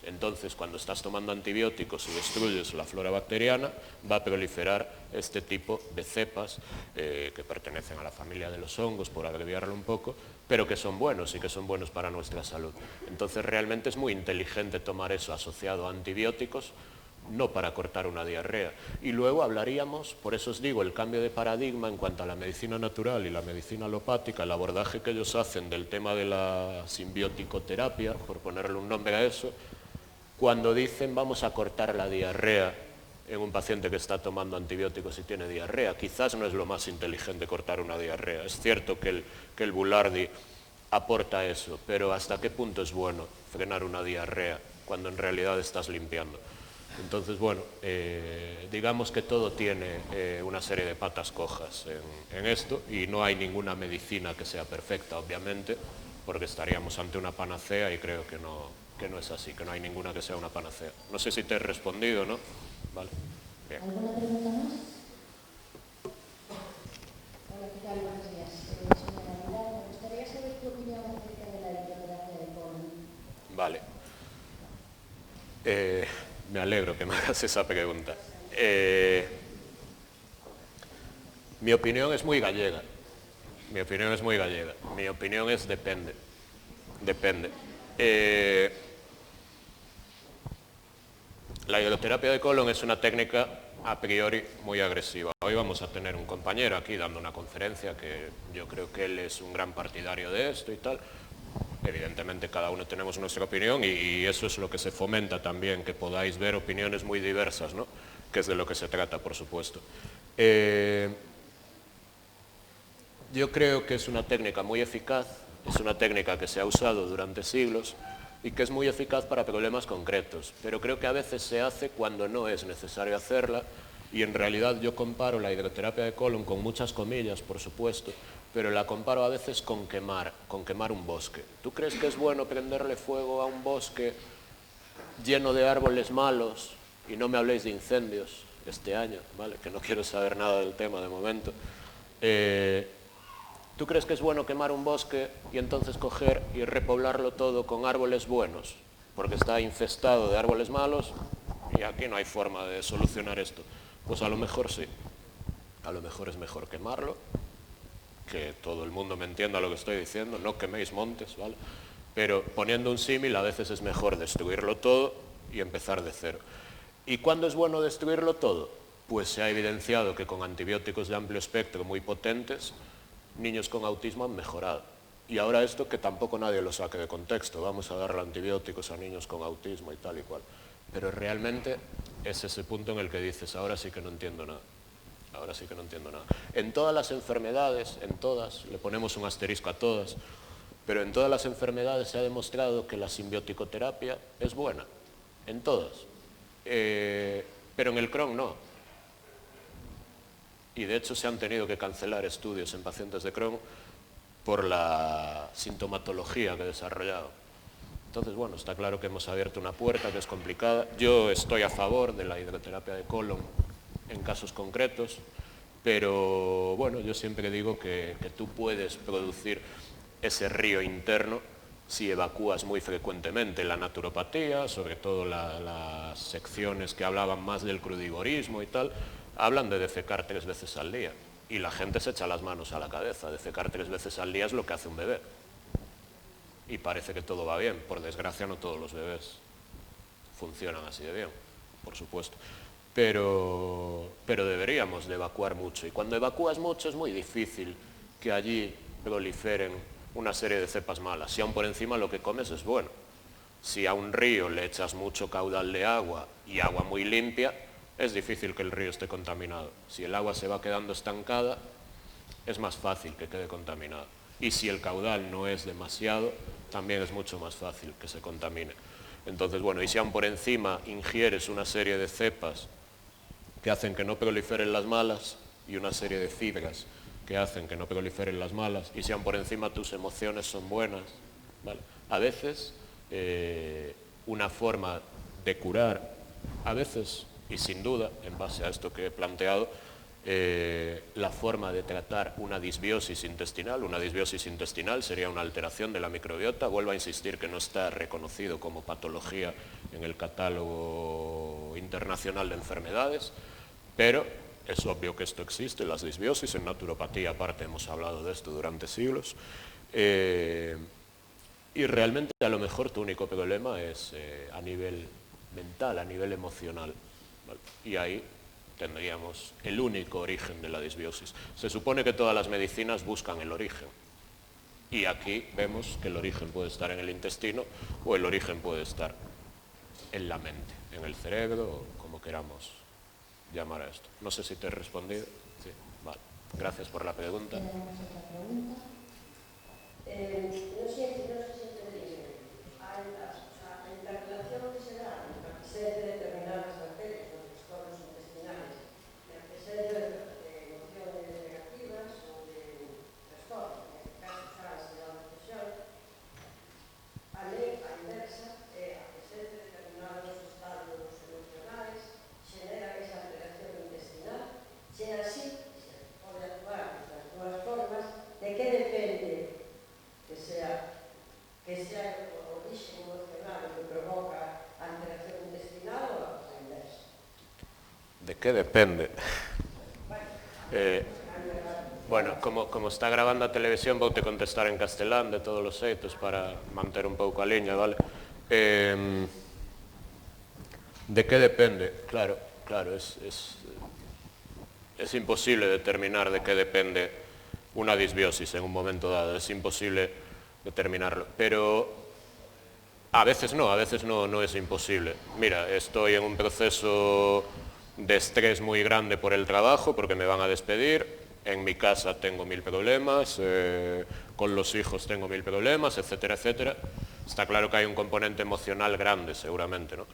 Entonces, cuando estás tomando antibióticos y destruyes la flora bacteriana, va a proliferar este tipo de cepas que pertenecen a la familia de los hongos, por abreviarlo un poco, pero que son buenos y que son buenos para nuestra salud. Entonces, realmente es muy inteligente tomar eso asociado a antibióticos, no para cortar una diarrea. Y luego hablaríamos, por eso os digo, el cambio de paradigma en cuanto a la medicina natural y la medicina alopática, el abordaje que ellos hacen del tema de la simbiótico-terapia, por ponerle un nombre a eso, cuando dicen vamos a cortar la diarrea en un paciente que está tomando antibióticos y tiene diarrea, quizás no es lo más inteligente cortar una diarrea. Es cierto que el Boulardii aporta eso, pero ¿hasta qué punto es bueno frenar una diarrea cuando en realidad estás limpiando? Entonces, bueno, digamos que todo tiene una serie de patas cojas en esto y no hay ninguna medicina que sea perfecta, obviamente, porque estaríamos ante una panacea y creo que no es así, que no hay ninguna que sea una panacea. No sé si te he respondido, ¿no? Vale. Bien. ¿Alguna pregunta más? Hola, ¿qué tal? Buenos días. Señora Aguilar, me gustaría saber tu opinión acerca de la hidroterapia de polen. Vale. Me alegro que me hagas esa pregunta. Mi opinión es muy gallega. Mi opinión es muy gallega. Mi opinión es depende. Depende. La hidroterapia de colon es una técnica a priori muy agresiva. Hoy vamos a tener un compañero aquí dando una conferencia que yo creo que él es un gran partidario de esto y tal. Evidentemente cada uno tenemos nuestra opinión y eso es lo que se fomenta también, que podáis ver opiniones muy diversas, ¿no? Que es de lo que se trata, por supuesto. Yo creo que es una técnica muy eficaz, es una técnica que se ha usado durante siglos y que es muy eficaz para problemas concretos, pero creo que a veces se hace cuando no es necesario hacerla y en realidad yo comparo la hidroterapia de colon con muchas comillas, por supuesto, pero la comparo a veces con quemar un bosque. ¿Tú crees que es bueno prenderle fuego a un bosque lleno de árboles malos? Y no me habléis de incendios este año, ¿vale? Que no quiero saber nada del tema de momento. ¿Tú crees que es bueno quemar un bosque y entonces coger y repoblarlo todo con árboles buenos? Porque está infestado de árboles malos y aquí no hay forma de solucionar esto. Pues a lo mejor sí. A lo mejor es mejor quemarlo, que todo el mundo me entienda lo que estoy diciendo, no queméis montes, ¿vale? Pero poniendo un símil, a veces es mejor destruirlo todo y empezar de cero. ¿Y cuándo es bueno destruirlo todo? Pues se ha evidenciado que con antibióticos de amplio espectro muy potentes, niños con autismo han mejorado. Y ahora esto que tampoco nadie lo saque de contexto, vamos a darle antibióticos a niños con autismo y tal y cual. Pero realmente es ese punto en el que dices, ahora sí que no entiendo nada. Ahora sí que no entiendo nada. En todas las enfermedades, en todas, le ponemos un asterisco a todas, pero en todas las enfermedades se ha demostrado que la simbioticoterapia es buena, en todas. Pero en el Crohn no. Y de hecho se han tenido que cancelar estudios en pacientes de Crohn por la sintomatología que he desarrollado. Entonces, bueno, está claro que hemos abierto una puerta que es complicada. Yo estoy a favor de la hidroterapia de colon en casos concretos, pero bueno, yo siempre digo que tú puedes producir ese río interno si evacúas muy frecuentemente. La naturopatía, sobre todo las secciones que hablaban más del crudivorismo y tal, hablan de defecar 3 veces al día. Y la gente se echa las manos a la cabeza. Defecar 3 veces al día es lo que hace un bebé. Y parece que todo va bien. Por desgracia no todos los bebés funcionan así de bien, por supuesto. Pero deberíamos de evacuar mucho. Y cuando evacúas mucho es muy difícil que allí proliferen una serie de cepas malas. Si aún por encima lo que comes es bueno. Si a un río le echas mucho caudal de agua y agua muy limpia, es difícil que el río esté contaminado. Si el agua se va quedando estancada, es más fácil que quede contaminado. Y si el caudal no es demasiado, también es mucho más fácil que se contamine. Entonces, bueno, y si aún por encima ingieres una serie de cepas que hacen que no proliferen las malas y una serie de fibras que hacen que no proliferen las malas, y si aún por encima tus emociones son buenas, ¿vale? A veces una forma de curar, a veces y sin duda, en base a esto que he planteado, la forma de tratar una disbiosis intestinal sería una alteración de la microbiota. Vuelvo a insistir que no está reconocido como patología en el catálogo internacional de enfermedades, pero es obvio que esto existe, las disbiosis. En naturopatía aparte hemos hablado de esto durante siglos. Y realmente a lo mejor tu único problema es a nivel mental, a nivel emocional, ¿vale? Y ahí tendríamos el único origen de la disbiosis. Se supone que todas las medicinas buscan el origen. Y aquí vemos que el origen puede estar en el intestino o el origen puede estar en la mente, en el cerebro, o como queramos llamar a esto. No sé si te he respondido. Sí, vale. Gracias por la pregunta. Tenemos otra pregunta. No sé si entendí. La interpelación que se da en la presencia de determinadas bacterias o trastornos intestinales, en la presencia de emociones negativas o de trastornos, en este caso xa se da una expresión, a lei, a inversa, a presencia de determinados estados emocionales xenera esa alteración intestinal, se así se pode actuar de las duas formas. De que depende que sea o origen emocional que provoca alteración intestinal o a inversa? ¿De qué depende? Bueno, como está grabando a televisión, vou te contestar en castelán de todos os xeitos para manter un pouco a liña, vale? De que depende? Claro, es imposible determinar de qué depende una disbiosis en un momento dado, es imposible determinarlo, pero a veces no es imposible. Mira, estoy en un proceso de estrés muy grande por el trabajo, porque me van a despedir, en mi casa tengo 1000 problemas, con los hijos tengo 1000 problemas, etcétera, etcétera. Está claro que hay un componente emocional grande, seguramente, ¿no?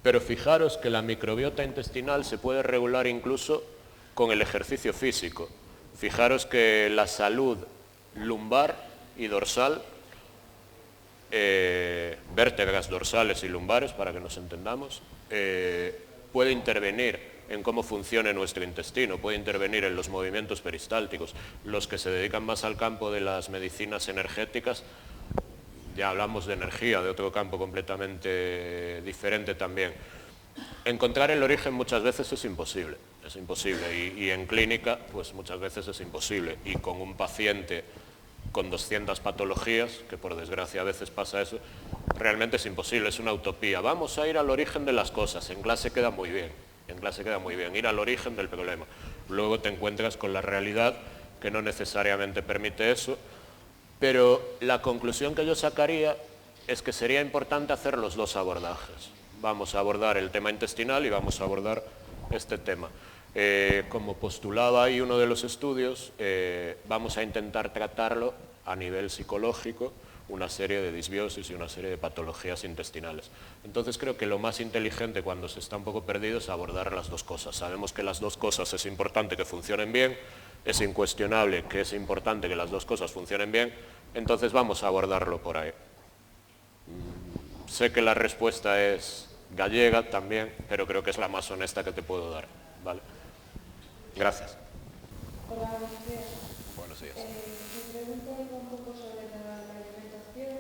Pero fijaros que la microbiota intestinal se puede regular incluso con el ejercicio físico. Fijaros que la salud lumbar y dorsal, vértebras dorsales y lumbares, para que nos entendamos, puede intervenir en cómo funciona nuestro intestino, puede intervenir en los movimientos peristálticos. Los que se dedican más al campo de las medicinas energéticas, ya hablamos de energía, de otro campo completamente diferente también. Encontrar el origen muchas veces es imposible, y en clínica pues muchas veces es imposible, y con un paciente con 200 patologías, que por desgracia a veces pasa eso, realmente es imposible, es una utopía. Vamos a ir al origen de las cosas, en clase queda muy bien, ir al origen del problema. Luego te encuentras con la realidad que no necesariamente permite eso, pero la conclusión que yo sacaría es que sería importante hacer los dos abordajes. Vamos a abordar el tema intestinal y vamos a abordar este tema. Como postulaba ahí uno de los estudios, vamos a intentar tratarlo a nivel psicológico, una serie de disbiosis y una serie de patologías intestinales. Entonces creo que lo más inteligente cuando se está un poco perdido es abordar las dos cosas. Sabemos que las dos cosas es importante que funcionen bien, es incuestionable que es importante que las dos cosas funcionen bien, entonces vamos a abordarlo por ahí. Sé que la respuesta es gallega también, pero creo que es la más honesta que te puedo dar, ¿vale? Gracias. Hola, buenos días. Buenos días. Mi pregunta es un poco sobre la alimentación.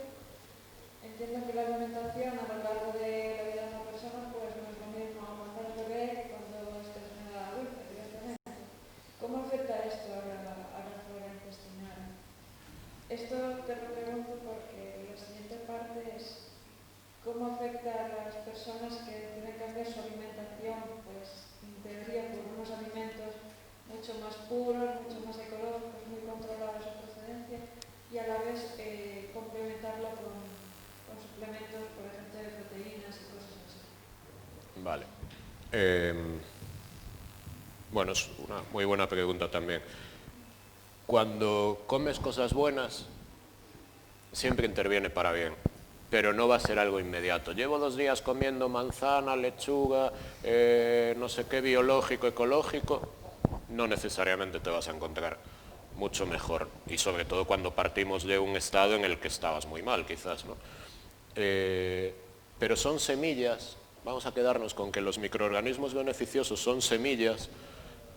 Entiendo que la alimentación a lo largo de la vida de una persona pues no es lo mismo cuando es bebé que cuando estás en la adulta, evidentemente. ¿Cómo afecta esto a la flora intestinal? Esto te lo pregunto porque la siguiente parte es cómo afecta a las personas que tienen que cambiar su alimentación, pues en teoría por unos alimentos mucho más puros, mucho más ecológicos, muy controlados su procedencia, y a la vez complementarlo con suplementos, por ejemplo, de proteínas y cosas así. Vale. Bueno, es una muy buena pregunta también. Cuando comes cosas buenas, siempre interviene para bien, pero no va a ser algo inmediato. Llevo 2 días comiendo manzana, lechuga, no sé qué, biológico, ecológico, no necesariamente te vas a encontrar mucho mejor, y sobre todo cuando partimos de un estado en el que estabas muy mal, quizás, ¿no? Pero son semillas, vamos a quedarnos con que los microorganismos beneficiosos son semillas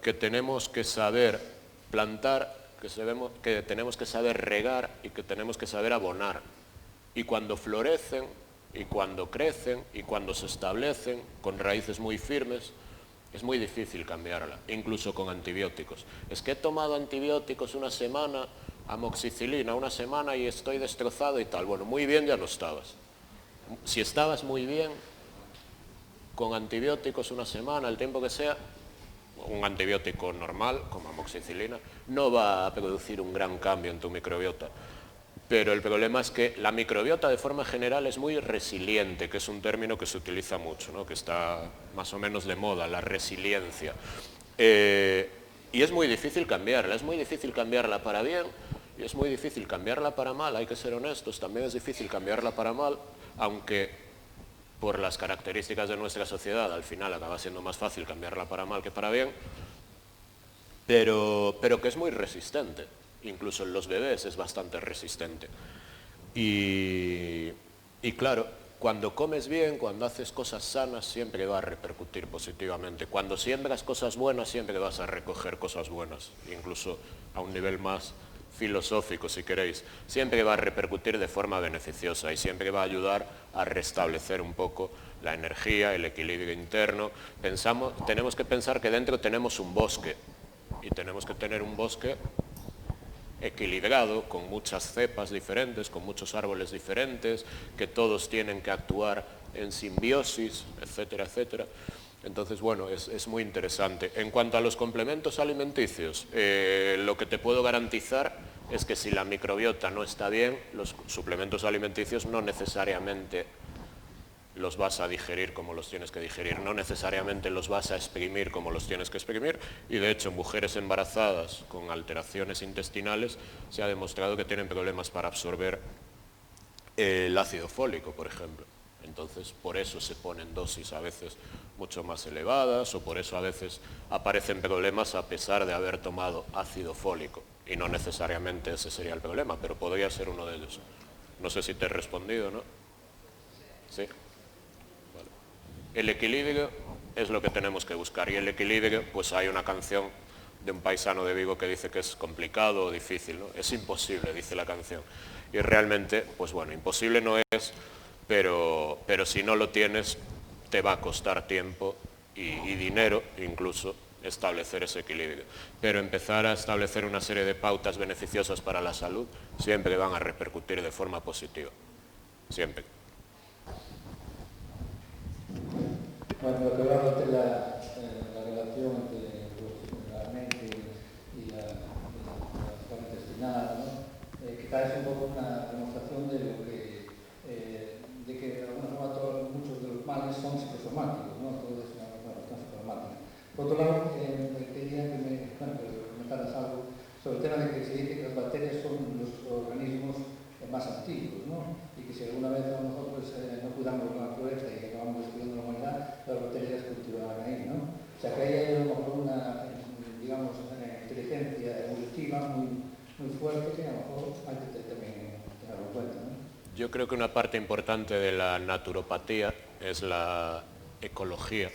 que tenemos que saber plantar, que tenemos que saber regar y que tenemos que saber abonar. Y cuando florecen, y cuando crecen, y cuando se establecen con raíces muy firmes, es muy difícil cambiarla, incluso con antibióticos. Es que he tomado antibióticos una semana, amoxicilina una semana y estoy destrozado y tal. Bueno, muy bien ya no estabas. Si estabas muy bien, con antibióticos una semana, el tiempo que sea, un antibiótico normal, como amoxicilina, no va a producir un gran cambio en tu microbiota. Pero el problema es que la microbiota de forma general es muy resiliente, que es un término que se utiliza mucho, ¿no? Que está más o menos de moda, la resiliencia. Y es muy difícil cambiarla para bien y es muy difícil cambiarla para mal, hay que ser honestos, también es difícil cambiarla para mal, aunque por las características de nuestra sociedad al final acaba siendo más fácil cambiarla para mal que para bien, pero que es muy resistente. Incluso en los bebés es bastante resistente. Y claro, cuando comes bien, cuando haces cosas sanas, siempre va a repercutir positivamente. Cuando siembras cosas buenas, siempre vas a recoger cosas buenas, incluso a un nivel más filosófico, si queréis. Siempre va a repercutir de forma beneficiosa y siempre va a ayudar a restablecer un poco la energía, el equilibrio interno. Tenemos que pensar que dentro tenemos un bosque y tenemos que tener un bosque equilibrado, con muchas cepas diferentes, con muchos árboles diferentes, que todos tienen que actuar en simbiosis, etcétera, etcétera. Entonces, bueno, es muy interesante. En cuanto a los complementos alimenticios, lo que te puedo garantizar es que si la microbiota no está bien, los suplementos alimenticios no necesariamente los vas a digerir como los tienes que digerir, no necesariamente los vas a exprimir como los tienes que exprimir, y de hecho en mujeres embarazadas con alteraciones intestinales se ha demostrado que tienen problemas para absorber el ácido fólico, por ejemplo. Entonces, por eso se ponen dosis a veces mucho más elevadas, o por eso a veces aparecen problemas a pesar de haber tomado ácido fólico, y no necesariamente ese sería el problema, pero podría ser uno de ellos. No sé si te he respondido, ¿no? ¿Sí? El equilibrio es lo que tenemos que buscar, y el equilibrio, pues hay una canción de un paisano de Vigo que dice que es complicado o difícil, ¿no? Es imposible, dice la canción, y realmente, pues bueno, imposible no es, pero si no lo tienes, te va a costar tiempo y dinero incluso establecer ese equilibrio, pero empezar a establecer una serie de pautas beneficiosas para la salud siempre van a repercutir de forma positiva, siempre. Bueno, lo que hablamos de la relación entre la mente y la flora intestinal, ¿no? Quizás es un poco una demostración de lo que, de que de alguna forma muchos de los males son psicosomáticos, ¿no? Todo es una cuestión psicosomática. Por otro lado, quería que me comentaras algo sobre el tema de que se dice que las bacterias son los organismos más antiguos, ¿no? Y que si alguna vez a lo mejor pues, no cuidamos de la naturaleza y acabamos destruyendo la humanidad, las bacterias continuarán ahí, ¿no? O sea que ahí hay a lo mejor una, digamos, inteligencia evolutiva muy fuerte que a lo mejor hay que también tenerlo en cuenta, ¿no? Yo creo que una parte importante de la naturopatía es la ecología,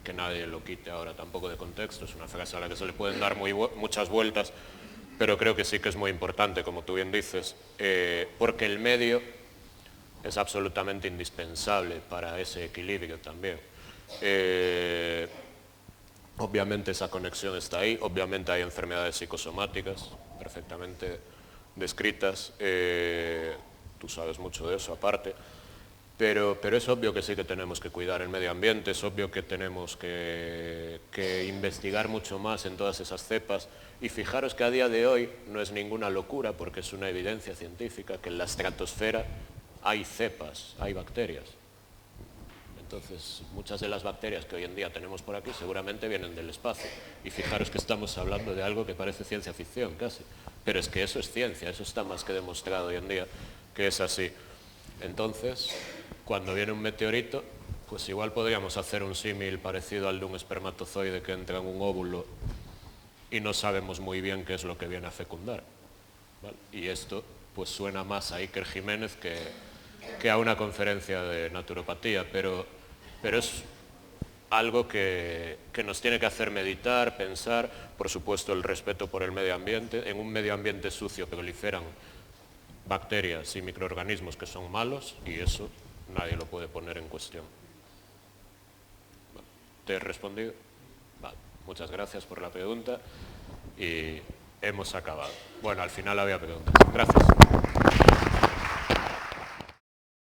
que nadie lo quite ahora tampoco de contexto, es una frase a la que se le pueden dar muchas vueltas, pero creo que sí que es muy importante, como tú bien dices, porque el medio es absolutamente indispensable para ese equilibrio también. Obviamente esa conexión está ahí, obviamente hay enfermedades psicosomáticas perfectamente descritas, tú sabes mucho de eso aparte, pero es obvio que sí que tenemos que cuidar el medio ambiente, es obvio que tenemos que investigar mucho más en todas esas cepas, y fijaros que a día de hoy no es ninguna locura, porque es una evidencia científica que en la estratosfera hay cepas, hay bacterias. Entonces, muchas de las bacterias que hoy en día tenemos por aquí seguramente vienen del espacio, y fijaros que estamos hablando de algo que parece ciencia ficción casi, pero es que eso es ciencia, eso está más que demostrado hoy en día que es así. Entonces, cuando viene un meteorito, pues igual podríamos hacer un símil parecido al de un espermatozoide que entra en un óvulo y no sabemos muy bien qué es lo que viene a fecundar, ¿vale? Y esto pues suena más a Iker Jiménez que a una conferencia de naturopatía, pero es algo que nos tiene que hacer meditar, pensar, por supuesto el respeto por el medio ambiente. En un medio ambiente sucio proliferan bacterias y microorganismos que son malos, y eso nadie lo puede poner en cuestión. ¿Te he respondido? Vale. Muchas gracias por la pregunta y hemos acabado. Bueno, al final había preguntas. Gracias.